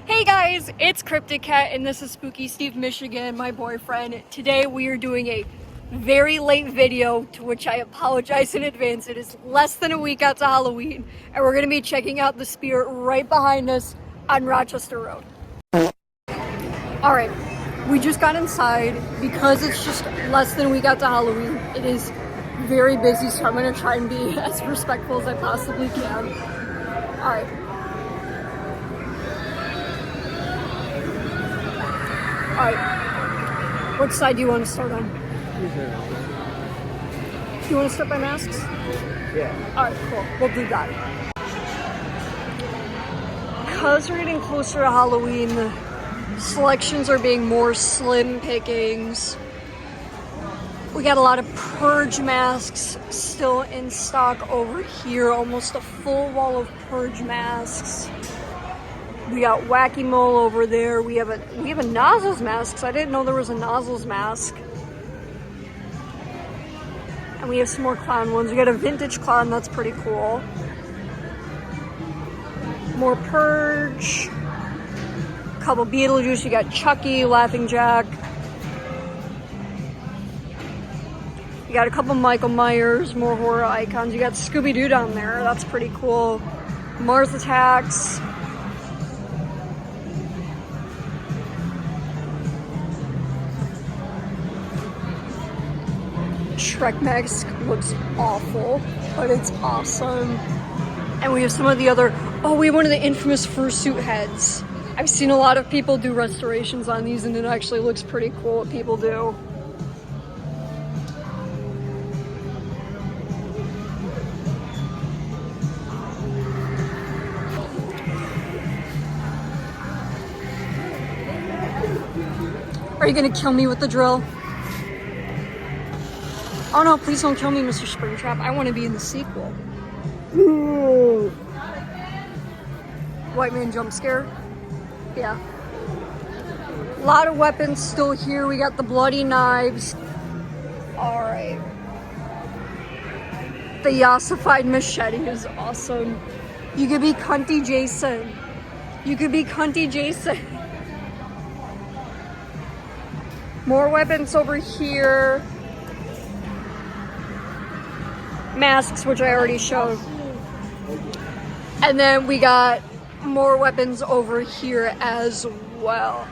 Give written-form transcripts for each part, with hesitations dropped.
Hey guys, it's Cryptic Cat and this is Spooky Steve Michigan, my boyfriend. Today we are doing a very late video, to which I apologize in advance. It is less than a week out to Halloween and we're going to be checking out the spirit right behind us on Rochester Road. Alright, we just got inside because it's just less than a week out to Halloween. It is very busy, so I'm going to try and be as respectful as I possibly can. Alright. Alright, what side do you want to start on? Do you want to start by masks? Yeah. Alright, cool. We'll do that. Because we're getting closer to Halloween, the selections are being more slim pickings. We got a lot of purge masks still in stock over here. Almost a full wall of purge masks. We got Wacky Mole over there. We have a nozzles mask. I didn't know there was a nozzles mask. And we have some more clown ones. We got a vintage clown. That's pretty cool. More purge. A couple Beetlejuice. You got Chucky, Laughing Jack. You got a couple Michael Myers. More horror icons. You got Scooby-Doo down there. That's pretty cool. Mars Attacks. Shrek mask looks awful, but it's awesome. And we have some of the other, we have one of the infamous fursuit heads. I've seen a lot of people do restorations on these and it actually looks pretty cool what people do. Are you gonna kill me with the drill? Oh no, please don't kill me, Mr. Springtrap. I want to be in the sequel. Ooh. White man jump scare? Yeah. A lot of weapons still here. We got the bloody knives. Alright. The yassified machete is awesome. You could be Cunty Jason. You could be Cunty Jason. More weapons over here. Masks, which I already showed. And then we got more weapons over here as well.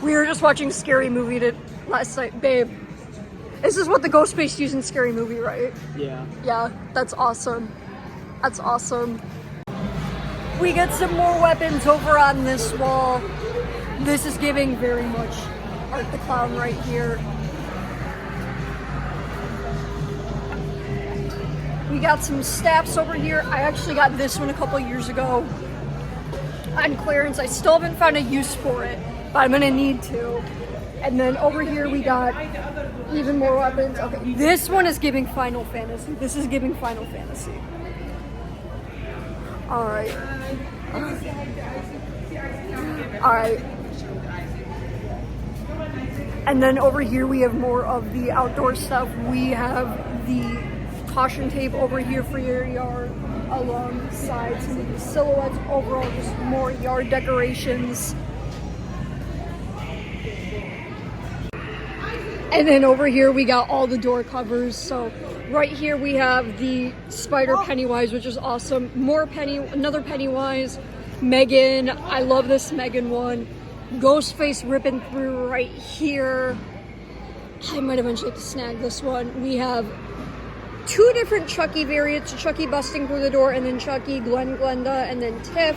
We were just watching Scary Movie last night. Babe, this is what the Ghostface used in Scary Movie, right? Yeah. Yeah, that's awesome. That's awesome. We got some more weapons over on this wall. This is giving very much Art the Clown right here. We got some staffs over here. I actually got this one a couple years ago on clearance. I still haven't found a use for it, but I'm gonna need to. And then over here we got even more weapons. Okay, this one is giving Final Fantasy. This is giving Final Fantasy. Alright. Alright. And then over here we have more of the outdoor stuff. We have the caution tape over here for your yard alongside some of the silhouettes. Overall, just more yard decorations. And then over here we got all the door covers. So right here we have the Spider Pennywise, which is awesome. Another Pennywise. Megan, I love this Megan one. Ghostface ripping through right here. I might eventually have to snag this one. We have two different Chucky variants, Chucky busting through the door, and then Chucky, Glenda, and then Tiff.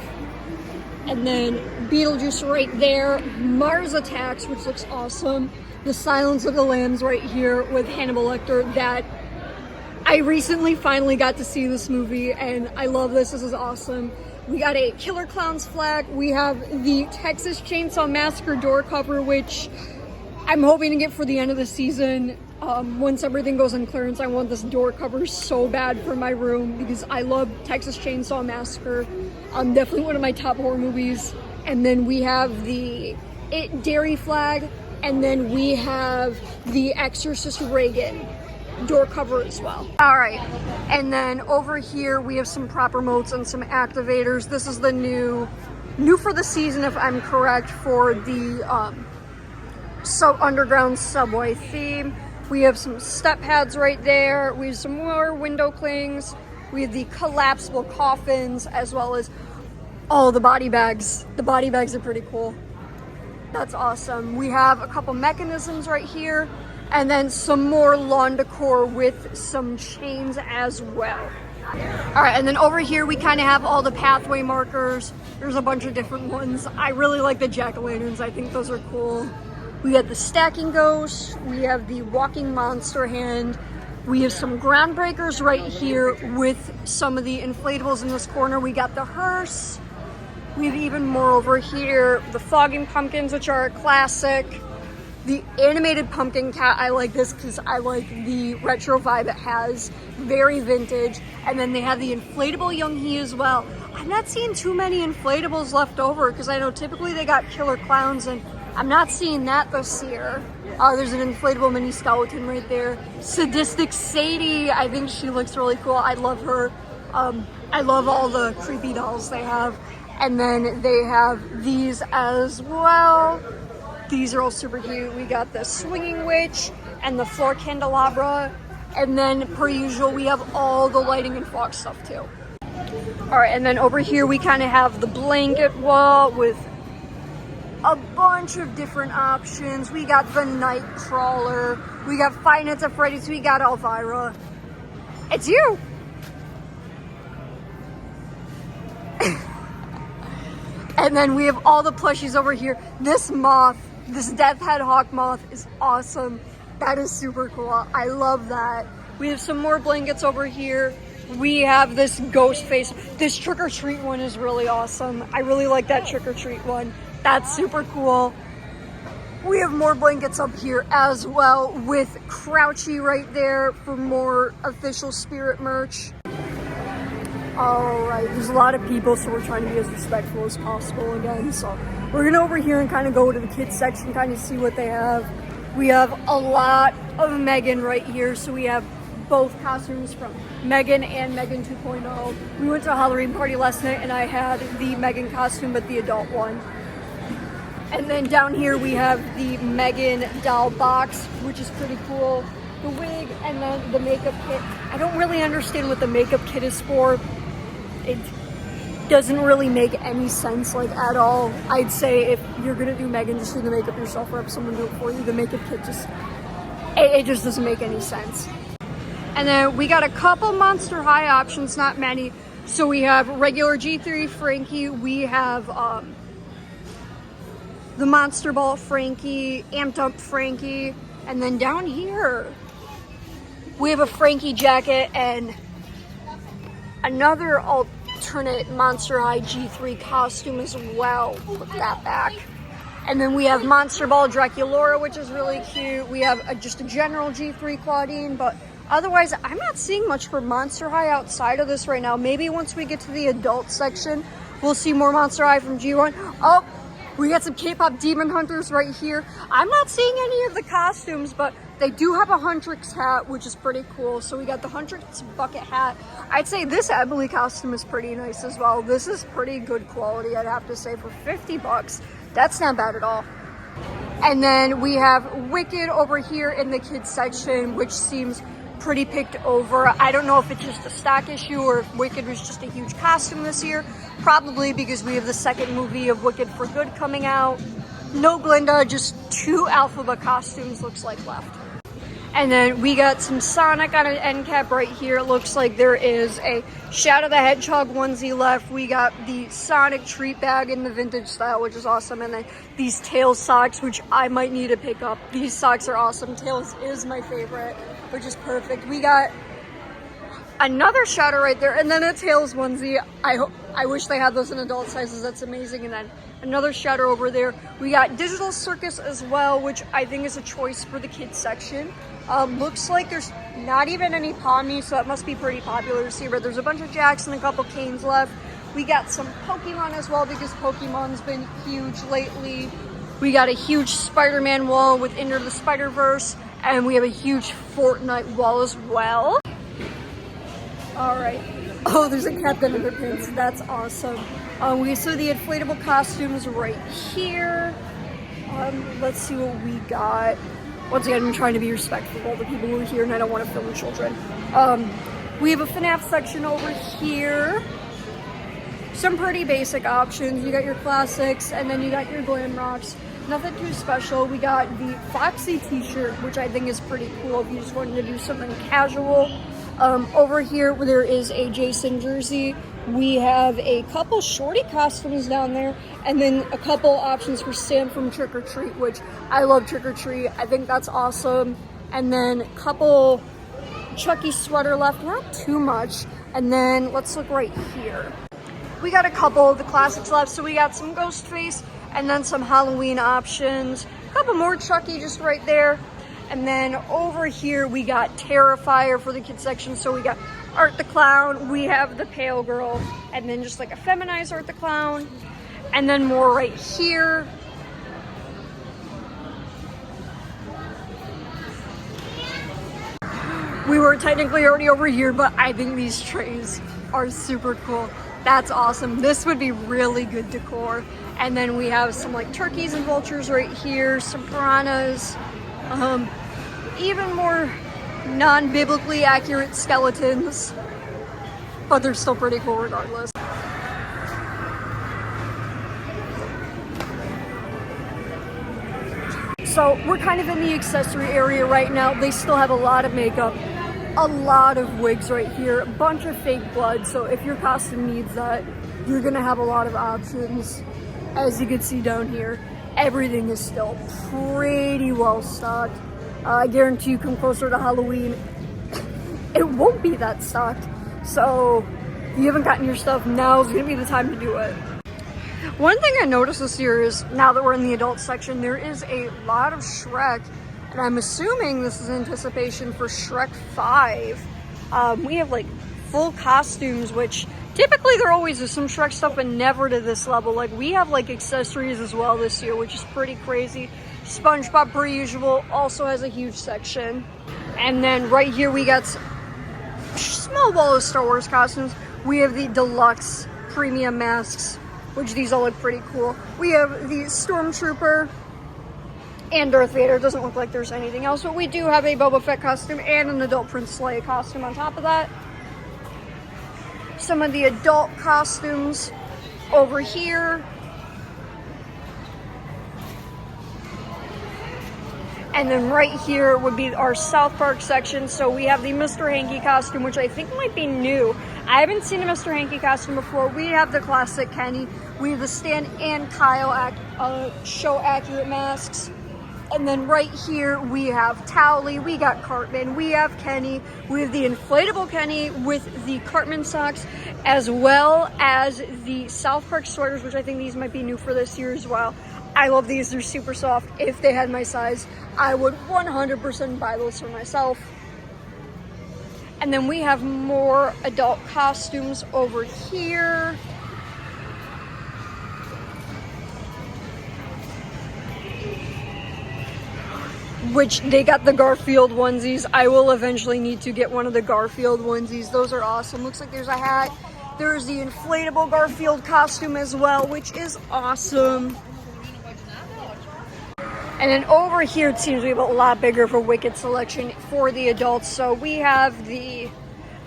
And then Beetlejuice right there. Mars Attacks, which looks awesome. The Silence of the Lambs right here with Hannibal Lecter. That I recently finally got to see this movie, and I love this. This is awesome. We got a Killer Clowns flag. We have the Texas Chainsaw Massacre door cover, which I'm hoping to get for the end of the season. Once everything goes on clearance, I want this door cover so bad for my room because I love Texas Chainsaw Massacre. Definitely one of my top horror movies. And then we have the It Dairy flag, and then we have the Exorcist Reagan door cover as well. All right, and then over here we have some proper modes and some activators. This is the new new for the season, if I'm correct, for the underground subway theme. We have some step pads right there. We have some more window clings. We have the collapsible coffins, as well as all the body bags. The body bags are pretty cool. That's awesome. We have a couple mechanisms right here, and then some more lawn decor with some chains as well. All right, and then over here we kind of have all the pathway markers. There's a bunch of different ones. I really like the jack-o'-lanterns. I think those are cool. We have the stacking ghost. We have the walking monster hand. We have some groundbreakers right here with some of the inflatables in this corner. We got the hearse. We have even more over here. The fogging pumpkins, which are a classic. The animated pumpkin cat, I like this because I like the retro vibe it has. Very vintage. And then they have the inflatable young he as well. I'm not seeing too many inflatables left over because I know typically they got killer clowns, and I'm not seeing that this year. There's an inflatable mini skeleton right there. Sadistic Sadie, I think she looks really cool. I love her. I love all the creepy dolls they have. And then they have these as well. These are all super cute. We got the swinging witch and the floor candelabra. And then, per usual, we have all the lighting and fog stuff too. All right, and then over here we kind of have the blanket wall with a bunch of different options. We got the night crawler. We got Five Nights at Freddy's. We got Elvira. It's you. And then we have all the plushies over here. This moth, this death head hawk moth is awesome. That is super cool. I love that. We have some more blankets over here. We have this ghost face. This trick or treat one is really awesome. I really like that trick or treat one. That's super cool. We have more blankets up here as well with Crouchy right there for more official spirit merch. All right, there's a lot of people, so we're trying to be as respectful as possible again. So we're gonna over here and kind of go to the kids section, kind of see what they have. We have a lot of Megan right here. So we have both costumes from Megan and Megan 2.0. We went to a Halloween party last night and I had the Megan costume, but the adult one. And then down here we have the Megan doll box, which is pretty cool. The wig and then the makeup kit. I don't really understand what the makeup kit is for. It doesn't really make any sense, like, at all. I'd say if you're gonna do Megan, just do the makeup yourself or have someone do it for you. The makeup kit just, it just doesn't make any sense. And then we got a couple Monster High options, not many. So we have regular G3 Frankie. We have the Monster Ball Frankie, Amped Up Frankie. And then down here, we have a Frankie jacket and another alternate Monster High G3 costume as well. Put that back. And then we have Monster Ball Draculaura, which is really cute. We have just a general G3 Claudine, but otherwise, I'm not seeing much for Monster High outside of this right now. Maybe once we get to the adult section, we'll see more Monster High from G1. Oh, we got some K-pop Demon Hunters right here. I'm not seeing any of the costumes, but they do have a Huntrix hat, which is pretty cool. So we got the Huntrix bucket hat. I'd say this Emily costume is pretty nice as well. This is pretty good quality, I'd have to say, for 50 bucks. That's not bad at all. And then we have Wicked over here in the kids section, which seems pretty picked over. I don't know if it's just a stock issue or if Wicked was just a huge costume this year. Probably because we have the second movie of Wicked for Good coming out. No Glinda, just 2 Alphaba costumes looks like left. And then we got some Sonic on an end cap right here. It looks like there is a Shadow the Hedgehog onesie left. We got the Sonic treat bag in the vintage style, which is awesome. And then these Tails socks, which I might need to pick up. These socks are awesome. Tails is my favorite, which is perfect. We got another Shadow right there, and then a Tails onesie. I wish they had those in adult sizes. That's amazing. And then another Shadow over there. We got Digital Circus as well, which I think is a choice for the kids section. Looks like there's not even any Pomni, so that must be pretty popular to see, but there's a bunch of Jacks and a couple Canes left. We got some Pokemon as well, because Pokemon's been huge lately. We got a huge Spider-Man wall with Into the Spider-Verse, and we have a huge Fortnite wall as well. All right. Oh, there's a Captain Underpants. That's awesome. We saw the inflatable costumes right here. Let's see what we got. Once again, I'm trying to be respectful of all the people who are here and I don't want to film children. We have a FNAF section over here. Some pretty basic options. You got your classics and then you got your glam rocks. Nothing too special. We got the Foxy t-shirt, which I think is pretty cool if you just wanted to do something casual. Over here, there is a Jason jersey. We have a couple shorty costumes down there, and then a couple options for Sam from Trick or Treat, which I love Trick or Treat. I think that's awesome. And then a couple Chucky sweater left, not too much. And then let's look right here. We got a couple of the classics left. So we got some Ghostface and then some Halloween options. A couple more Chucky just right there. And then over here, we got Terrifier for the kids section. So we got Art the Clown, we have the Pale Girl, and then just like a feminized Art the Clown. And then more right here. We were technically already over here, but I think these trays are super cool. That's awesome. This would be really good decor. And then we have some like turkeys and vultures right here, some piranhas, even more non-biblically accurate skeletons, but they're still pretty cool regardless. So we're kind of in the accessory area right now. They still have a lot of makeup, a lot of wigs right here, a bunch of fake blood. So if your costume needs that, you're gonna have a lot of options. As you can see down here, everything is still pretty well stocked. I guarantee you come closer to Halloween, it won't be that stocked. So if you haven't gotten your stuff, now's gonna be the time to do it. One thing I noticed this year is, now that we're in the adult section, there is a lot of Shrek, and I'm assuming this is anticipation for Shrek 5. We have like full costumes, which typically there always is some Shrek stuff, but never to this level. Like we have like accessories as well this year, which is pretty crazy. SpongeBob, per usual, also has a huge section. And then right here we got small wall of Star Wars costumes. We have the deluxe premium masks, which these all look pretty cool. We have the Stormtrooper and Darth Vader. It doesn't look like there's anything else, but we do have a Boba Fett costume and an adult Princess Leia costume on top of that. Some of the adult costumes over here. And then right here would be our South Park section. So we have the Mr. Hanky costume, which I think might be new. I haven't seen a Mr. Hanky costume before. We have the classic Kenny. We have the Stan and Kyle show accurate masks. And then right here we have Towley, we got Cartman, we have Kenny, we have the inflatable Kenny with the Cartman socks, as well as the South Park sweaters, which I think these might be new for this year as well. I love these, they're super soft. If they had my size, I would 100% buy those for myself. And then we have more adult costumes over here. Which they got the Garfield onesies. I will eventually need to get one of the Garfield onesies. Those are awesome. Looks like there's a hat. There's the inflatable Garfield costume as well, which is awesome. And then over here, it seems we have a lot bigger of a Wicked selection for the adults. So we have the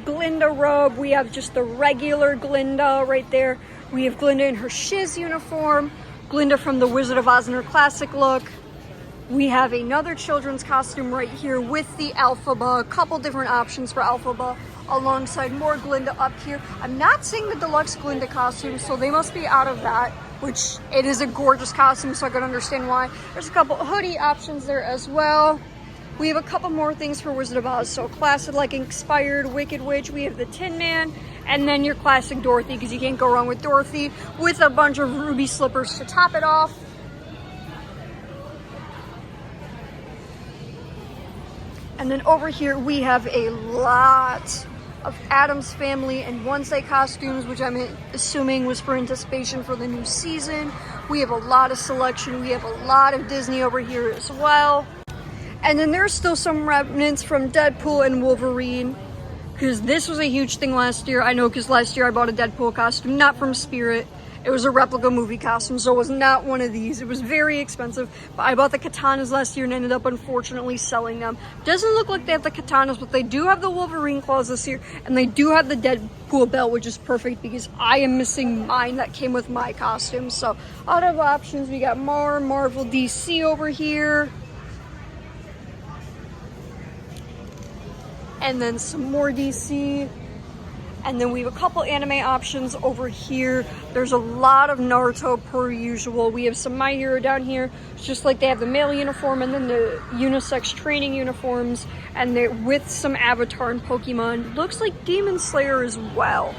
Glinda robe. We have just the regular Glinda right there. We have Glinda in her shiz uniform. Glinda from the Wizard of Oz in her classic look. We have another children's costume right here with the Elphaba. A couple different options for Elphaba, alongside more Glinda up here. I'm not seeing the deluxe Glinda costume, so they must be out of that, which it is a gorgeous costume, so I can understand why. There's a couple hoodie options there as well. We have a couple more things for Wizard of Oz. So classic, like inspired Wicked Witch. We have the Tin Man, and then your classic Dorothy, because you can't go wrong with Dorothy, with a bunch of ruby slippers to top it off. And then over here, we have a lot of Addams Family and Wednesday costumes, which I'm assuming was for anticipation for the new season. We have a lot of selection. We have a lot of Disney over here as well. And then there's still some remnants from Deadpool and Wolverine, because this was a huge thing last year. I know, because last year I bought a Deadpool costume, not from Spirit. It was a replica movie costume, so it was not one of these. It was very expensive, but I bought the katanas last year and ended up unfortunately selling them. Doesn't look like they have the katanas, but they do have the Wolverine claws this year, and they do have the Deadpool belt, which is perfect because I am missing mine that came with my costume. So out of options, we got more Marvel DC over here. And then some more DC. And then we have a couple anime options over here. There's a lot of Naruto per usual. We have some My Hero down here. It's just like they have the male uniform and then the unisex training uniforms. And they're with some Avatar and Pokemon. Looks like Demon Slayer as well.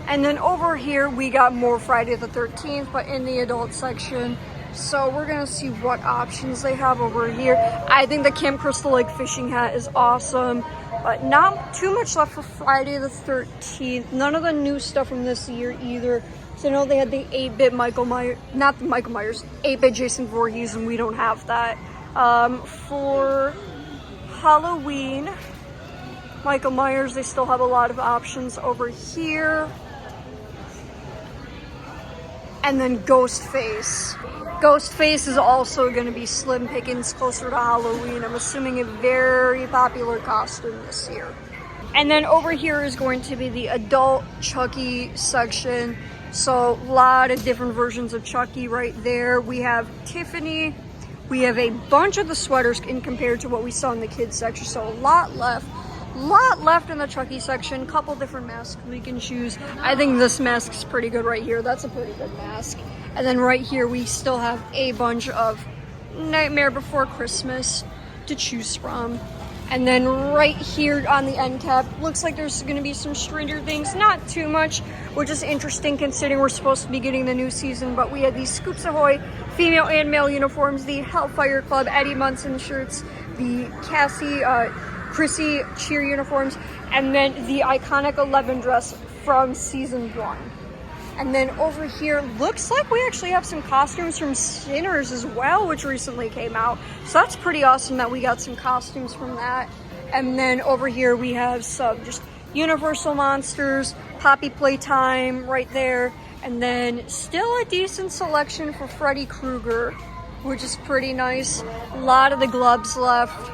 And then over here, we got more Friday the 13th, but in the adult section. So we're gonna see what options they have over here. I think the Camp Crystal Lake fishing hat is awesome. But not too much left for Friday the 13th. None of the new stuff from this year either. So I know they had the 8-bit Michael Myers, not the Michael Myers, 8-bit Jason Voorhees, and we don't have that. For Halloween, Michael Myers, they still have a lot of options over here. And then Ghostface. Ghostface is also going to be slim pickings closer to Halloween. I'm assuming a very popular costume this year. And then over here is going to be the adult Chucky section. So a lot of different versions of Chucky right there. We have Tiffany. We have a bunch of the sweaters in compared to what we saw in the kids section. So a lot left. Lot left in the Chucky section. Couple different masks we can choose. I think this mask is pretty good right here. That's a pretty good mask. And then right here we still have a bunch of Nightmare Before Christmas to choose from. And then right here on the end cap, looks like there's going to be some Stranger Things. Not too much, which is interesting considering we're supposed to be getting the new season. But we had these Scoops Ahoy female and male uniforms, the Hellfire Club Eddie Munson shirts, the Chrissy cheer uniforms, and then the iconic 11 dress from season 1. And then over here, looks like we actually have some costumes from Sinners as well, which recently came out. So that's pretty awesome that we got some costumes from that. And then over here we have some just Universal Monsters, Poppy Playtime right there. And then still a decent selection for Freddy Krueger, which is pretty nice. A lot of the gloves left.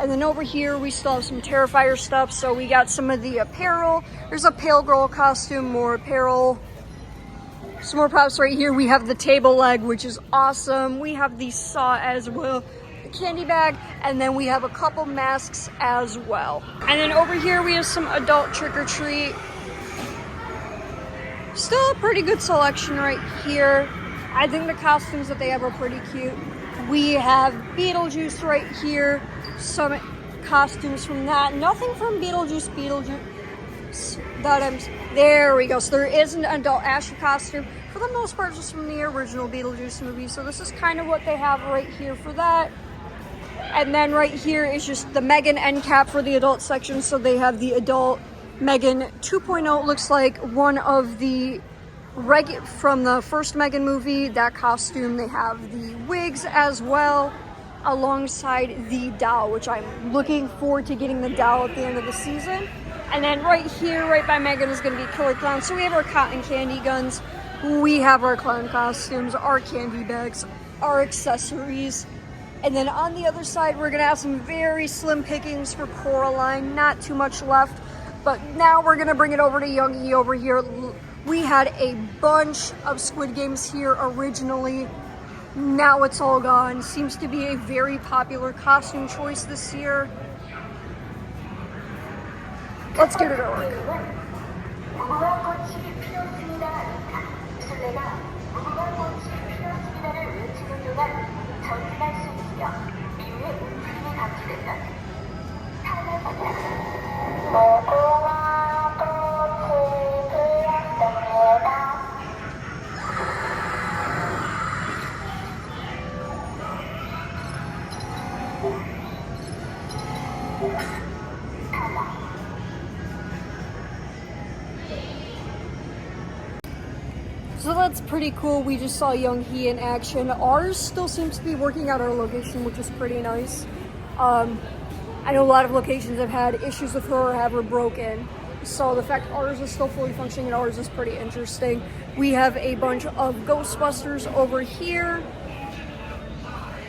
And then over here, we still have some Terrifier stuff. So we got some of the apparel. There's a Pale Girl costume, more apparel. Some more props right here. We have the table leg, which is awesome. We have the saw as well, the candy bag, and then we have a couple masks as well. And then over here, we have some adult trick-or-treat. Still a pretty good selection right here. I think the costumes that they have are pretty cute. We have Beetlejuice right here. Some costumes from that. Nothing from Beetlejuice. There we go. So there is an adult Asher costume. For the most part, just from the original Beetlejuice movie. So this is kind of what they have right here for that. And then right here is just the Megan end cap for the adult section. So they have the adult Megan 2.0. Looks like one of the from the first Megan movie. That costume. They have the wigs as well, alongside the doll, which I'm looking forward to getting the doll at the end of the season. And then right here, right by Megan, is going to be Killer Clown. So we have our cotton candy guns, we have our clown costumes, our candy bags, our accessories. And then on the other side, we're going to have some very slim pickings for Coraline. Not too much left, but now we're going to bring it over to Youngie over here. We had a bunch of Squid Games here originally. Now it's all gone. Seems to be a very popular costume choice this year. Let's get it over. So that's pretty cool. We just saw Young Hee in action. Ours still seems to be working at our location, which is pretty nice. I know a lot of locations have had issues with her or have her broken. So the fact ours is still fully functioning and ours is pretty interesting. We have a bunch of Ghostbusters over here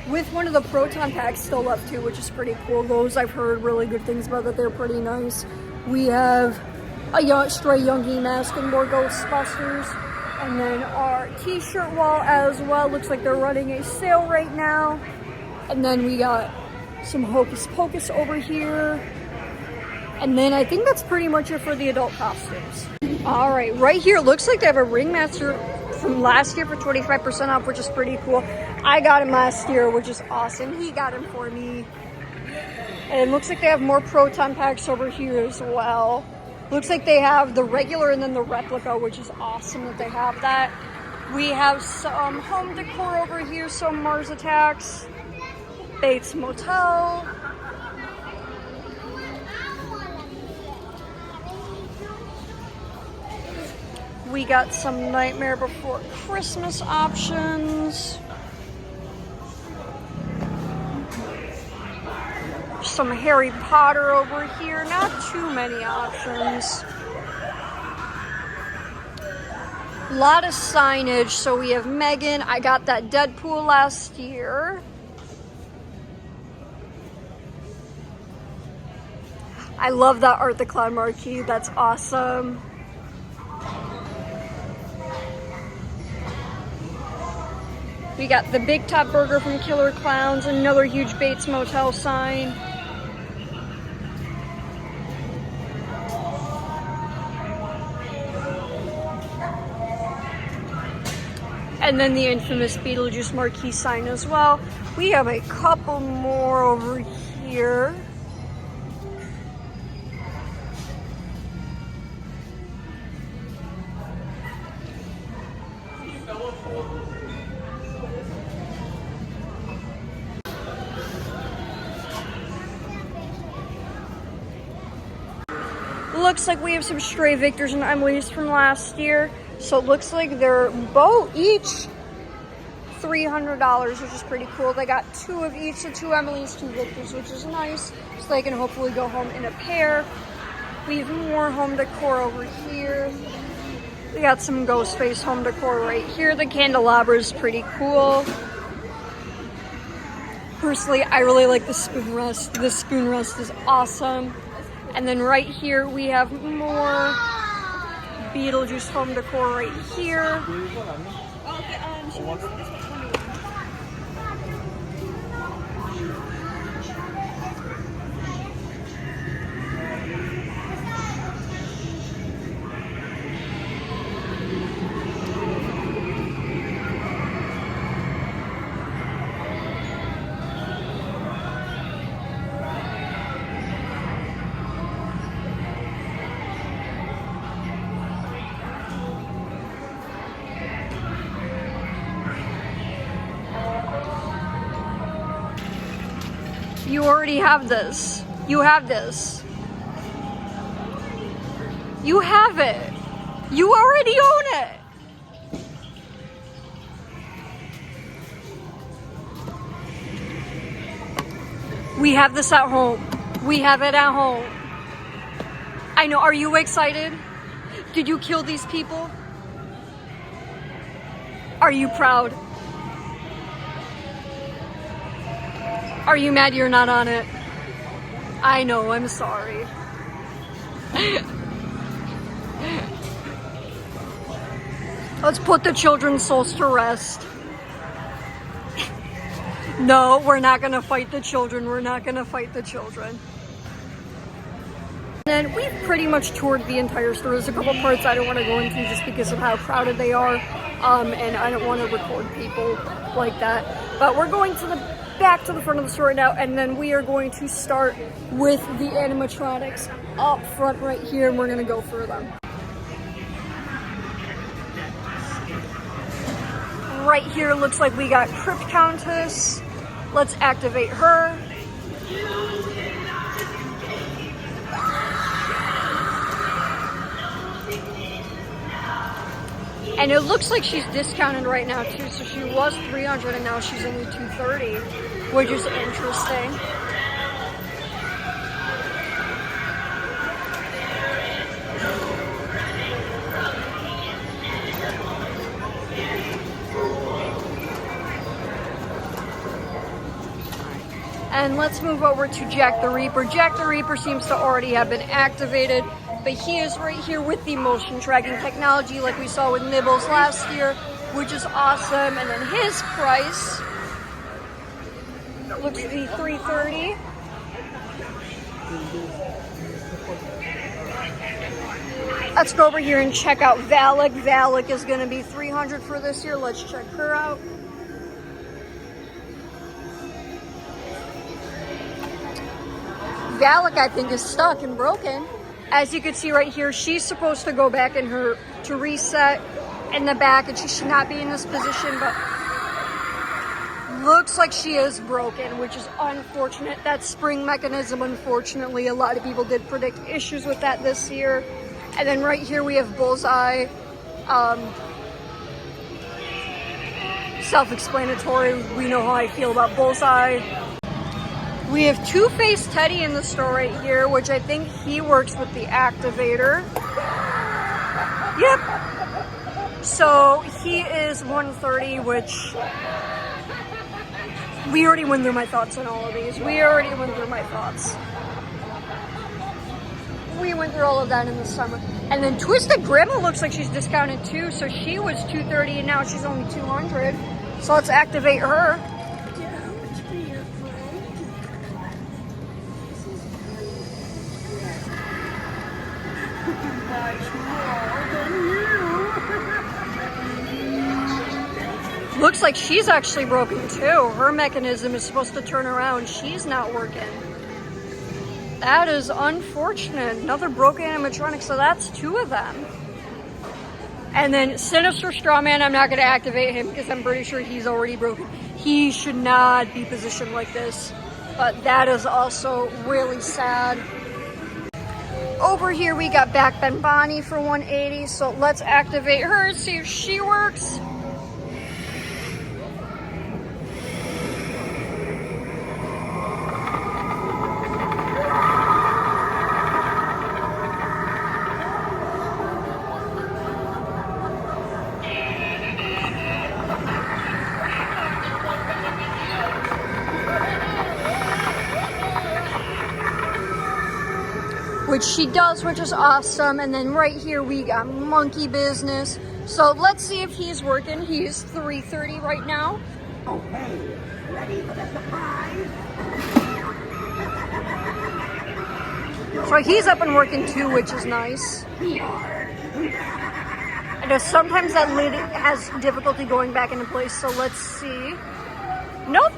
with one of the proton packs still left too, which is pretty cool. Those I've heard really good things about, that they're pretty nice. We have a stray Youngie mask and more Ghostbusters. And then our t-shirt wall as well. Looks like they're running a sale right now. And then we got some Hocus Pocus over here. And then I think that's pretty much it for the adult costumes. All right, right here, looks like they have a Ringmaster from last year for 25% off, which is pretty cool. I got him last year, which is awesome. He got him for me. And it looks like they have more proton packs over here as well. Looks like they have the regular and then the replica, which is awesome that they have that. We have some home decor over here, some Mars Attacks, Bates Motel. We got some Nightmare Before Christmas options. Some Harry Potter over here, not too many options. A lot of signage, so we have Megan. I got that Deadpool last year. I love that Art the Clown marquee, that's awesome. We got the Big Top Burger from Killer Clowns, another huge Bates Motel sign. And then the infamous Beetlejuice marquee sign as well. We have a couple more over here. Looks like we have some stray Victors and Emily's from last year. So it looks like they're both each $300, which is pretty cool. They got two of each, so two Emily's, two Victors, which is nice. So they can hopefully go home in a pair. We have more home decor over here. We got some Ghostface home decor right here. The candelabra is pretty cool. Personally, I really like the spoon rest. The spoon rest is awesome. And then right here we have more Beetlejuice home decor right here. You already have this. You have this. You have it. You already own it. We have this at home. We have it at home. I know. Are you excited? Did you kill these people? Are you proud? Are you mad you're not on it? I know, I'm sorry. Let's put the children's souls to rest. No, we're not gonna fight the children. We're not gonna fight the children. And then we've pretty much toured the entire store. There's a couple parts I don't want to go into just because of how crowded they are. And I don't want to record people like that. But we're going to back to the front of the store now, and then we are going to start with the animatronics up front right here, and we're going to go through them. Right here looks like we got Crypt Countess. Let's activate her. And it looks like she's discounted right now too, so she was $300 and now she's only $230, which is interesting. And let's move over to Jack the Reaper. Jack the Reaper seems to already have been activated, but he is right here with the motion tracking technology like we saw with Nibbles last year, which is awesome. And then his price looks to be $330. Let's go over here and check out Valak. Valak is going to be $300 for this year. Let's check her out. Valak, I think, is stuck and broken. As you can see right here, she's supposed to go back in her to reset in the back, and she should not be in this position, but looks like she is broken, which is unfortunate. That spring mechanism, unfortunately, a lot of people did predict issues with that this year. And then right here we have Bullseye. Self-explanatory. We know how I feel about Bullseye. We have Two-Faced Teddy in the store right here, which I think he works with the activator. Yep. So he is $130, which we already went through my thoughts on all of these. We went through all of that in the summer. And then Twisted Grandma looks like she's discounted too. So she was $230 and now she's only $200. So let's activate her. Looks like she's actually broken too. Her mechanism is supposed to turn around. She's not working. That is unfortunate. Another broken animatronic, so that's two of them. And then Sinister Strawman, I'm not going to activate him because I'm pretty sure he's already broken. He should not be positioned like this. But that is also really sad. Over here we got Back Ben Bonnie for $180, so let's activate her and see if she works. Which she does, which is awesome. And then right here we got Monkey Business. So let's see if he's working. He's $330 right now. Okay, ready for the surprise? So he's up and working too, which is nice. I know sometimes that lid has difficulty going back into place, so let's see. Nope.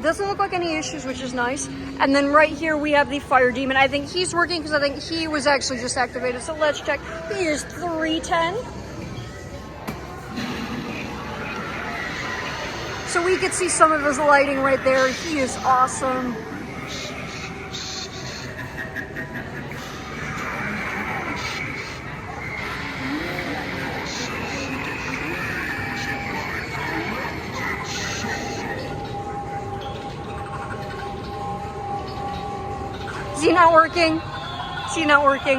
Doesn't look like any issues, which is nice. And then right here we have the Fire Demon. I think he's working because I think he was actually just activated. So let's check. He is $310. So we could see some of his lighting right there. He is awesome. Is he not working? Is he not working?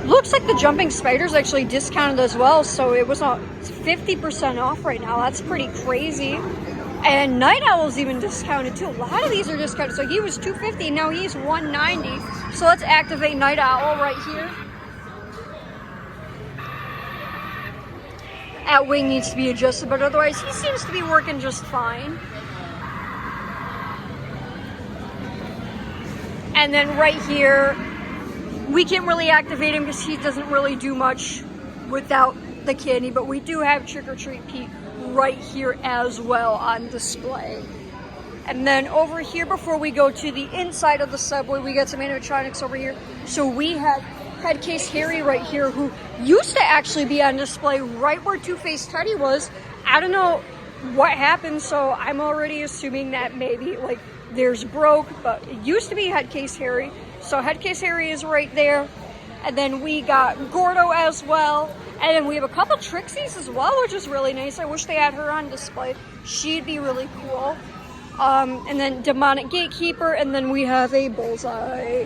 Looks like the Jumping Spider's actually discounted as well, so it was 50% off right now. That's pretty crazy. And Night Owl's even discounted too. A lot of these are discounted. So he was $250, now he's $190. So let's activate Night Owl right here. At wing needs to be adjusted, but otherwise he seems to be working just fine. And then right here, we can't really activate him because he doesn't really do much without the candy, but we do have Trick or Treat Pete right here as well on display. And then over here, before we go to the inside of the subway, we got some animatronics over here. So we have Headcase Harry right here, who used to actually be on display right where Two-Faced Teddy was. I don't know what happened, so I'm already assuming that maybe like there's broke, but it used to be Headcase Harry. So Headcase Harry is right there. And then we got Gordo as well. And then we have a couple Trixies as well, which is really nice. I wish they had her on display. She'd be really cool. And then Demonic Gatekeeper, and then we have a Bullseye.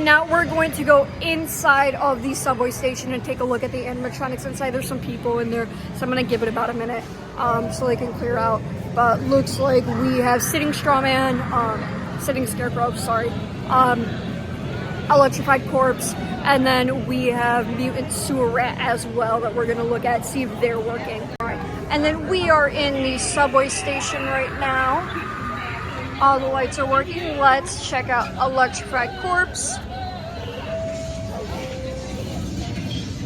And now we're going to go inside of the subway station and take a look at the animatronics inside. There's some people in there, so I'm gonna give it about a minute so they can clear out. But looks like we have sitting strawman, sitting scarecrow, sorry, electrified corpse, and then we have mutant sewer rat as well that we're gonna look at, see if they're working. All right, and then we are in the subway station right now. All the lights are working. Let's check out electrified corpse.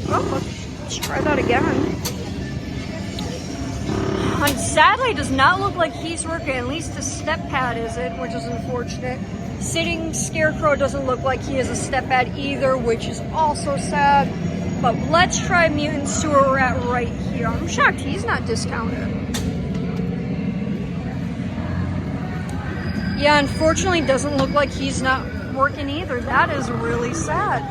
Oh, let's try that again. And sadly, it does not look like he's working. At least the step pad isn't, which is unfortunate. Sitting scarecrow doesn't look like he has a step pad either, which is also sad. But let's try mutant sewer rat right here. I'm shocked he's not discounted. Yeah, unfortunately, it doesn't look like he's not working either. That is really sad.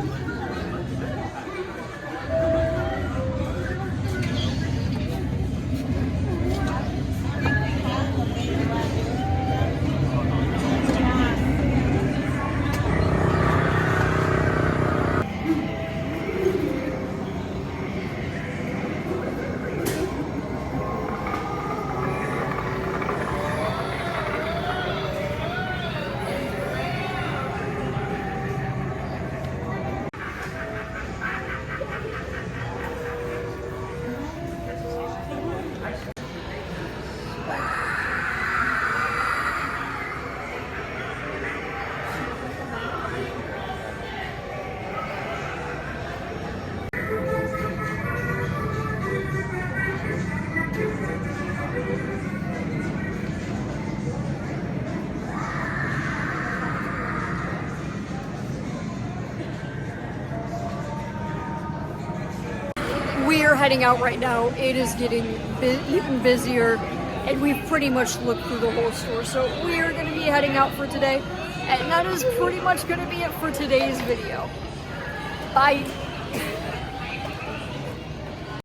We are heading out right now. It is getting even busier, and we've pretty much looked through the whole store. So we are going to be heading out for today, and that is pretty much going to be it for today's video. Bye.